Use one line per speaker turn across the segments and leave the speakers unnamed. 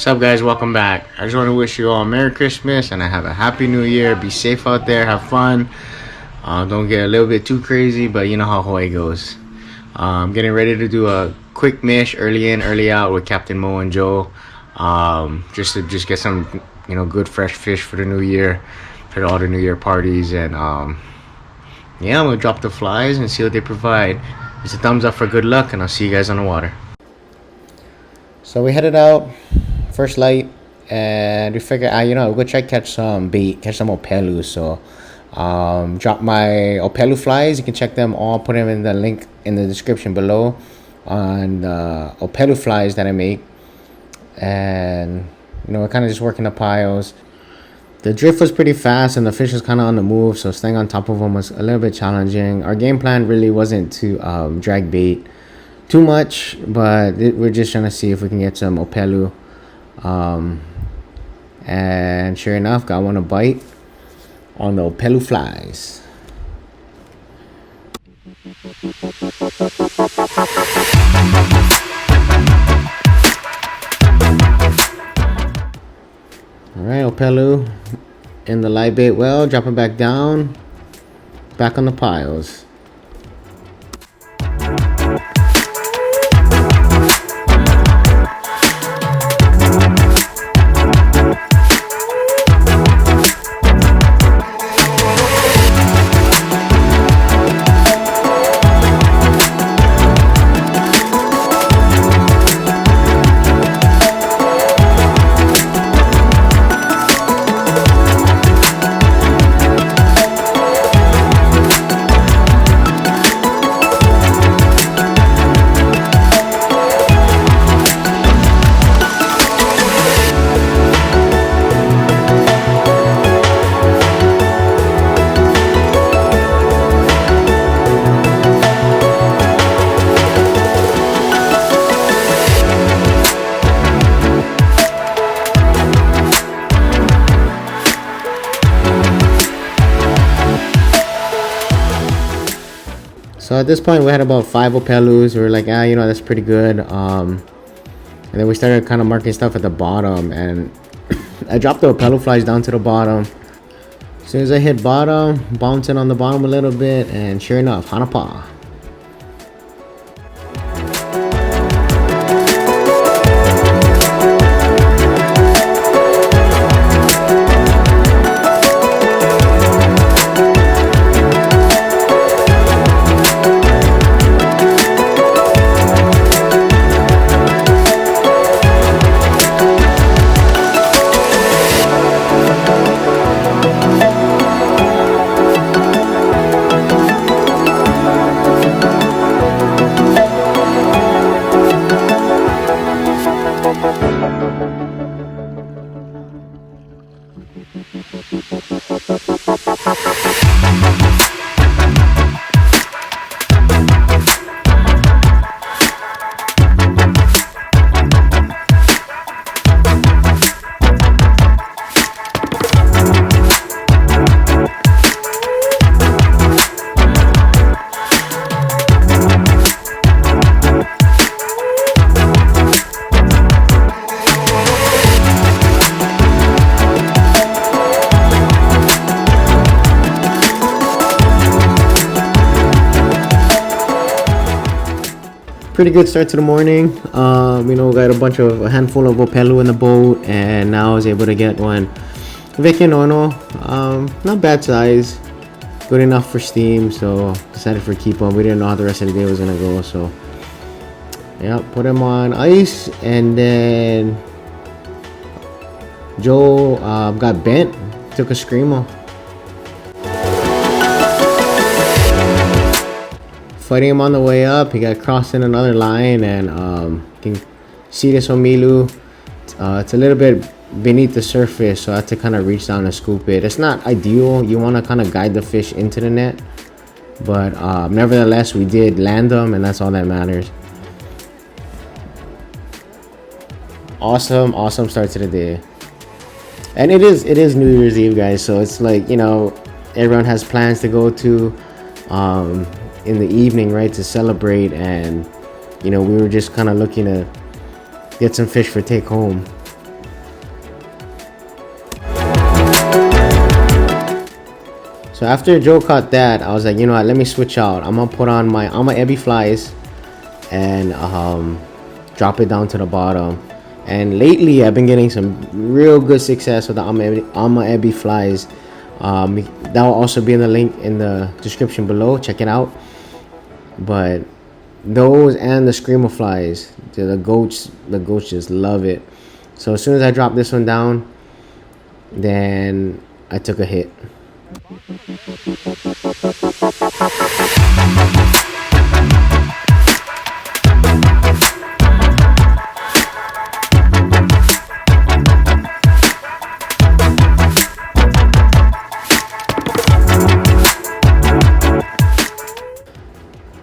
What's up, guys? Welcome back. I just want to wish you all Merry Christmas and I have a Happy New Year. Be safe out there, have fun. Don't get a little bit too crazy, but you know how Hawaii goes. I'm getting ready to do a quick mish, early in, early out with Captain Mo and Joe. Just to get some, good fresh fish for the new year, for all the New Year parties, and yeah, I'm gonna drop the flies and see what they provide. It's a thumbs up for good luck, and I'll see you guys on the water. So we headed out, first light, and we figured, we'll go try catch some bait, catch some opelu. So drop my opelu flies. You can check them all, put them in the link in the description below on the opelu flies that I make. And we're kind of just working the piles. The drift was pretty fast and the fish was kind of on the move, so staying on top of them was a little bit challenging. Our game plan really wasn't to drag bait too much, but we're just trying to see if we can get some opelu. And sure enough, got one to bite on the opelu flies. Alright, opelu in the live bait well, drop it back down, back on the piles. So at this point we had about 5 opelus. We were like, that's pretty good. And then we started kind of marking stuff at the bottom, and I dropped the opelu flies down to the bottom. As soon as I hit bottom, bouncing on the bottom a little bit, and sure enough, hanapa. Pretty good start to the morning. Got a handful of opelu in the boat, and now I was able to get one Weke Nono. Not bad size, good enough for steam, so decided for keep on. We didn't know how the rest of the day was gonna go, so yeah, put him on ice. And then Joe got bent, took a screamo. Fighting him on the way up, he got crossed in another line, and you can see this omilu. It's a little bit beneath the surface, so I had to kind of reach down and scoop it. It's not ideal. You want to kind of guide the fish into the net, but nevertheless, we did land them, and that's all that matters. Awesome start to the day. And it is New Year's Eve, guys, so it's like, everyone has plans to go to in the evening, right, to celebrate. And we were just kind of looking to get some fish for take home. So after Joe caught that, I was like, you know what, let me switch out. I'm gonna put on my Ebby flies and drop it down to the bottom. And lately I've been getting some real good success with the Ebby flies. That will also be in the link in the description below. Check it out. But those and the screamer flies, the goats just love it. So as soon as I dropped this one down, then I took a hit.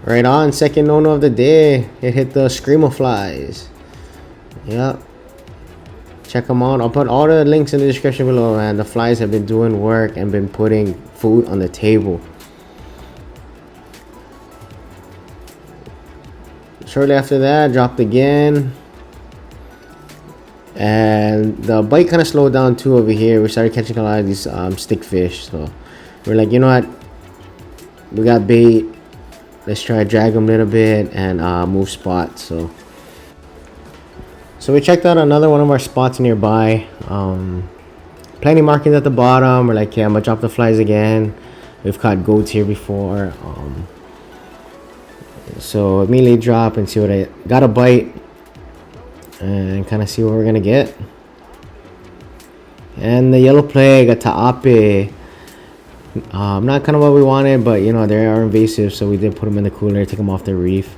Right on, second Nono of the day. It hit the screamer flies. Yep. Check them out. I'll put all the links in the description below, man. The flies have been doing work and been putting food on the table. Shortly after that, dropped again. And the bite kind of slowed down too over here. We started catching a lot of these stick fish. So we're like, you know what? We got bait. Let's try to drag them a little bit and move spots. So we checked out another one of our spots nearby. Plenty markings at the bottom. We're like, yeah, I'm gonna drop the flies again. We've caught goats here before. So immediately drop and see what I got a bite and kind of see what we're gonna get. And the yellow plague, a ta'ape. Not kind of what we wanted, but you know, they are invasive, so we did put them in the cooler, take them off the reef.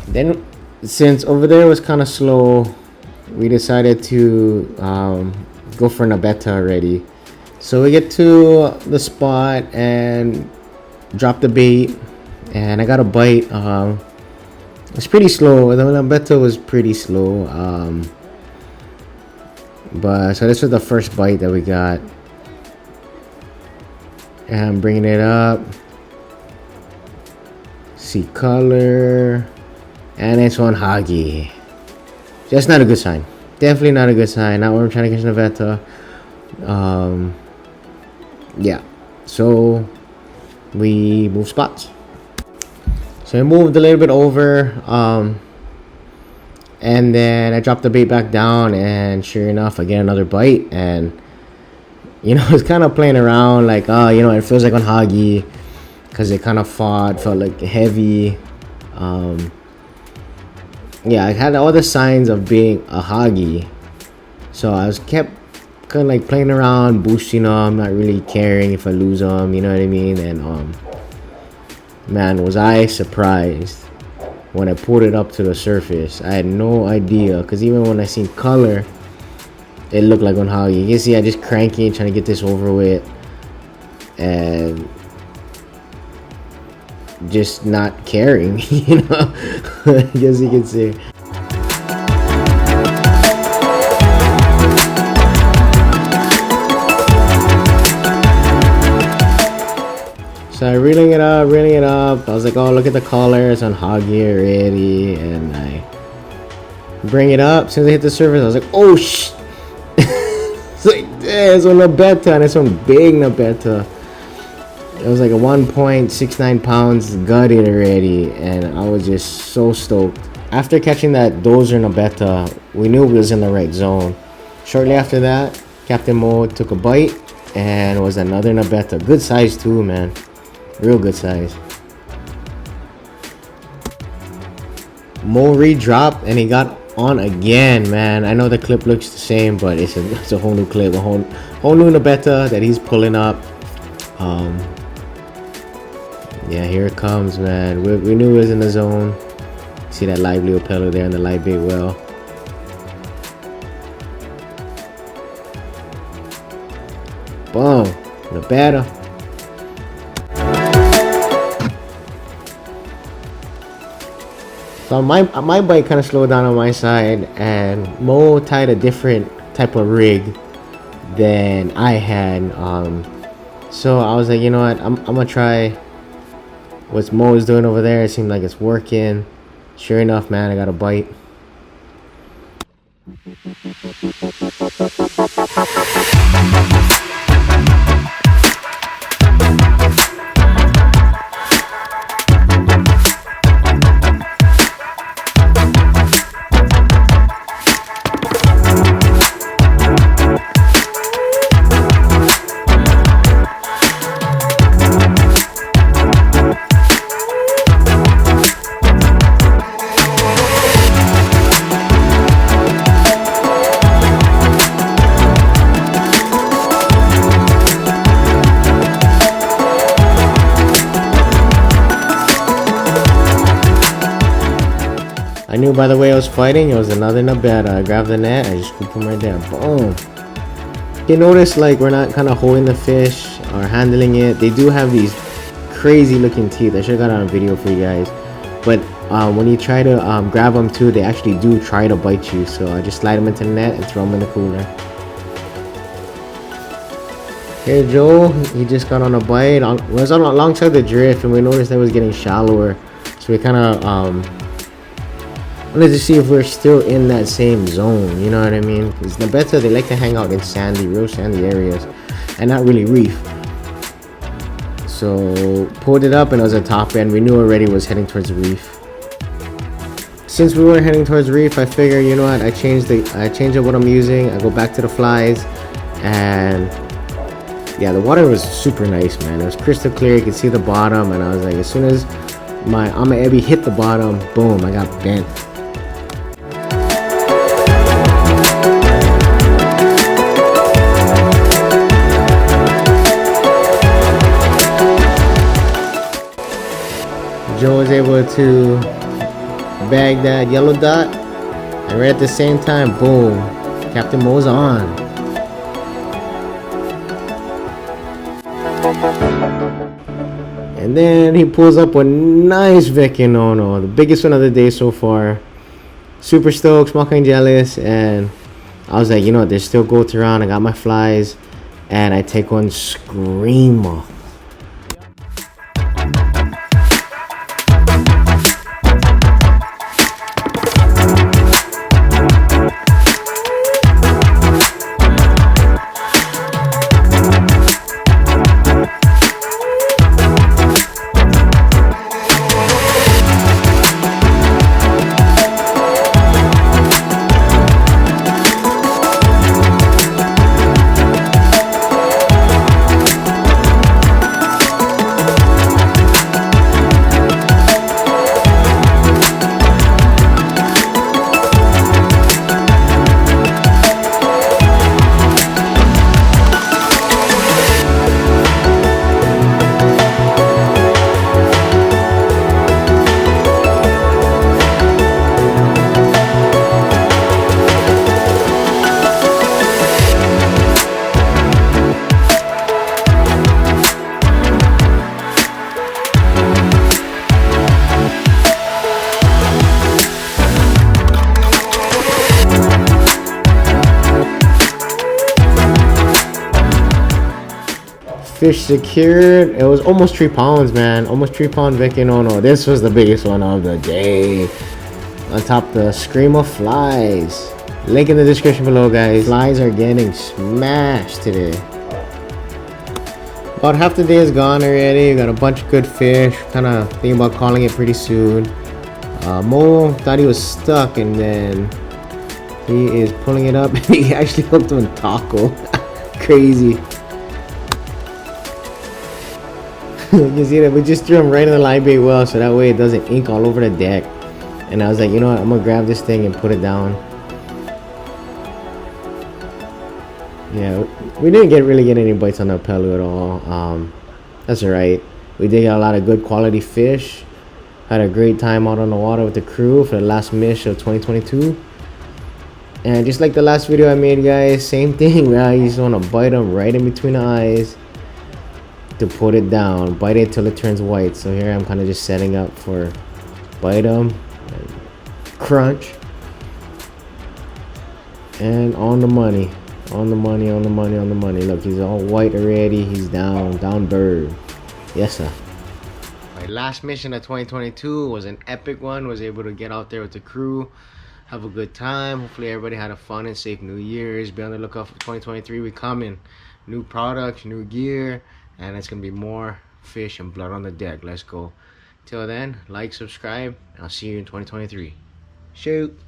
Then since over there was kind of slow, we decided to go for Nabeta already. So we get to the spot and drop the bait, and I got a bite. It's pretty slow. The Nabeta was pretty slow, but so this was the first bite that we got. And I'm bringing it up. See color. And it's on Hagi. That's not a good sign. Definitely not a good sign. Not when I'm trying to catch Nabeta. Yeah. So we move spots. So I moved a little bit over. And then I dropped the bait back down. And sure enough, I get another bite. And you know, it's kind of playing around like, oh, you know, it feels like on Hagi because it kind of felt like heavy. Yeah, I had all the signs of being a Hagi, so I was kept kind of like playing around, boosting them, not really caring if I lose them, you know what I mean? And man, was I surprised when I pulled it up to the surface. I had no idea, because even when I seen color, it looked like on Hagi. You can see I just cranking, trying to get this over with, and just not caring, you know. I guess you can see. So I reeling it up. I was like, oh, look at the colors on Hagi already, and I bring it up. As soon as I hit the surface, I was like, oh shh. It's like, yeah, it's a Nabeta, and it's one big Nabeta. It was like a 1.69 pounds gutted already, and I was just so stoked. After catching that dozer Nabeta, we knew we was in the right zone. Shortly after that, Captain Mo took a bite, and it was another Nabeta. Good size too, man. Real good size. Mo re-dropped, and he got on again, man. I know the clip looks the same, but it's a whole new clip, a whole new Nabeta that he's pulling up. Yeah, here it comes, man. We knew it was in the zone. See that lively opelu there in the live bait well. Boom, Nabeta. So my bite kind of slowed down on my side, and Mo tied a different type of rig than I had. So I was like, you know what, I'm gonna try what Mo is doing over there. It seemed like it's working. Sure enough, man, I got a bite. I knew by the way I was fighting, it was another Nabeta. I grabbed the net, I just scooped him right there. Boom. You notice like we're not kind of holding the fish or handling it. They do have these crazy looking teeth. I should have got on a video for you guys. But when you try to grab them too, they actually do try to bite you. So I just slide them into the net and throw them in the cooler. Here Joe, he just got on a bite. Was on alongside the drift, and we noticed that it was getting shallower. So we kind of wanted to see if we're still in that same zone. You know what I mean? Because Nabeta, they like to hang out in sandy, real sandy areas, and not really reef. So pulled it up and it was a top end. We knew already it was heading towards the reef. Since we weren't heading towards the reef, I figured, you know what, I changed up what I'm using. I go back to the flies, and yeah, the water was super nice, man. It was crystal clear. You could see the bottom, and I was like, as soon as my Ama Ebi hit the bottom, boom, I got bent. Joe was able to bag that yellow dot, and right at the same time, boom, Captain Mo's on. And then he pulls up a nice Weke Nono, the biggest one of the day so far. Super stoked, smoking jealous, and I was like, you know what, there's still goats around. I got my flies, and I take one screamer. Fish secured. It was almost 3 pounds, man. Almost 3 pound Weke Nono. This was the biggest one of the day. On top the scream of flies. Link in the description below, guys. Flies are getting smashed today. About half the day is gone already. We got a bunch of good fish. Kind of thinking about calling it pretty soon. Mo thought he was stuck, and then he is pulling it up. He actually hooked him in taco. Crazy. You can see that we just threw him right in the live bait well, so that way it doesn't ink all over the deck. And I was like, you know what, I'm gonna grab this thing and put it down. Yeah, we didn't really get any bites on the opelu at all. That's alright. We did get a lot of good quality fish. Had a great time out on the water with the crew for the last mish of 2022. And just like the last video I made, guys, same thing. I just want to bite them right in between the eyes to put it down. Bite it till it turns white. So here I'm kind of just setting up for bite them, crunch, and on the money. On the money, on the money, on the money. Look, he's all white already. He's down bird. Yes, sir. My last mission of 2022 was an epic one. Was able to get out there with the crew, have a good time. Hopefully everybody had a fun and safe New Year's. Be on the lookout for 2023. We coming. New products, new gear, and it's gonna be more fish and blood on the deck. Let's go. Till then, like, subscribe, and I'll see you in 2023. Shoot.